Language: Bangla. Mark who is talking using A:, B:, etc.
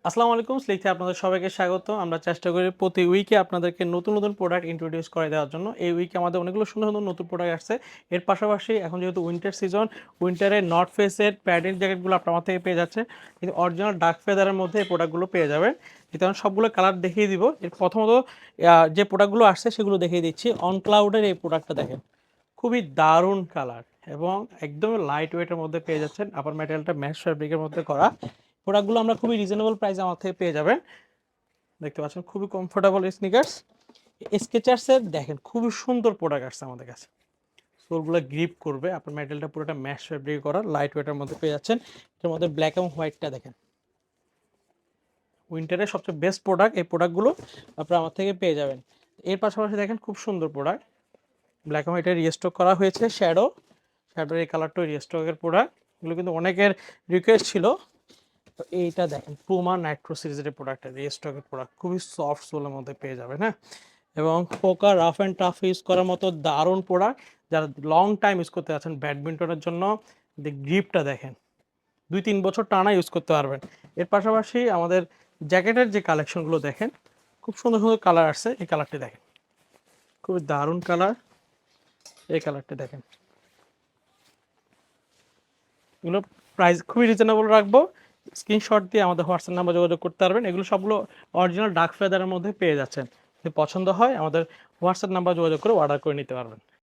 A: আসসালামু আলাইকুম, স্লিকতে আপনাদের সবাইকে স্বাগত। আমরা চেষ্টা করি প্রতি উইকে আপনাদেরকে নতুন, নতুন প্রোডাক্ট ইন্ট্রোডিউস করে দেওয়ার জন্য। এই উইকে আমাদের অনেকগুলো সুন্দর, সুন্দর নতুন প্রোডাক্ট আসছে। এর পাশাপাশি এখন যেহেতু উইন্টার সিজন, উইন্টারে নর্থ ফেসের প্যাডেড জ্যাকেটগুলো আপনার আমার থেকে পেয়ে যাচ্ছে। কিন্তু অরিজিনাল ডার্ক ফেদারের মধ্যে এই প্রোডাক্টগুলো পেয়ে যাবেন। যেহেতু আমি সবগুলো কালার দেখিয়ে দিব। এর প্রথমত যে প্রোডাক্টগুলো আসছে সেগুলো দেখিয়ে দিচ্ছি। অন ক্লাউডের এই প্রোডাক্টটা দেখেন। খুবই দারুণ কালার এবং একদম লাইট ওয়েটের মধ্যে পেয়ে যাচ্ছেন। আপার ম্যাটেরিয়ালটা ম্যাশ ফ্যাব্রিকের মধ্যে করা। প্রোডাক্টগুলো আমরা খুবই রিজনেবল প্রাইসে আমার থেকে পেয়ে যাবেন। দেখতে পাচ্ছেন খুবই কমফোর্টেবল স্নিকার্স। স্কেচার্সের দেখেন খুবই সুন্দর প্রোডাক্ট আসছে আমাদের কাছে। সোলগুলো গ্রিপ করবে, আপনার ম্যাটেরিয়ালটা পুরোটা ম্যাশ ফ্যাব্রিক করা, লাইট ওয়েটের মধ্যে পেয়ে যাচ্ছেন। এর মধ্যে ব্ল্যাক এবং হোয়াইটটা দেখেন। উইন্টারের সবচেয়ে বেস্ট প্রোডাক্ট, এই প্রোডাক্টগুলো আপনারা আমার থেকে পেয়ে যাবেন। এর পাশাপাশি দেখেন খুব সুন্দর প্রোডাক্ট, ব্ল্যাক এবং হোয়াইটের রিস্টক করা হয়েছে। শ্যাডোর এই কালারটা রিস্টকের প্রোডাক্ট, এগুলো কিন্তু অনেকের রিকোয়েস্ট ছিল। তো এইটা দেখেন পুমা নাইট্রো সিরিজের প্রোডাক্ট, রিস্টকের প্রোডাক্ট, খুবই সফট সোলের মধ্যে পেয়ে যাবেন। হ্যাঁ, এবং পোকা রাফ অ্যান্ড টাফ ইউজ করার মতো দারুণ প্রোডাক্ট। যারা লং টাইম ইউজ করতে যাচ্ছেন ব্যাডমিন্টনের জন্য, গ্রিপটা দেখেন 2-3 বছর টানা ইউজ করতে পারবেন। এর পাশাপাশি আমাদের জ্যাকেটের যে কালেকশনগুলো দেখেন, খুব সুন্দর সুন্দর কালার আসছে। এই কালারটি দেখেন, খুবই দারুণ কালার। এই কালারটি দেখেন, এগুলো প্রাইস খুবই রিজনেবল রাখবো। স্ক্রিনশট দিয়ে আমাদের হোয়াটসঅ্যাপ নাম্বার যোগাযোগ করতে পারবেন। এগুলো সবগুলো অরিজিনাল ডার্ক ফেদারের মধ্যে পেয়ে যাচ্ছেন। যদি পছন্দ হয় আমাদের হোয়াটসঅ্যাপ নাম্বার যোগাযোগ করে অর্ডার করে নিতে পারবেন।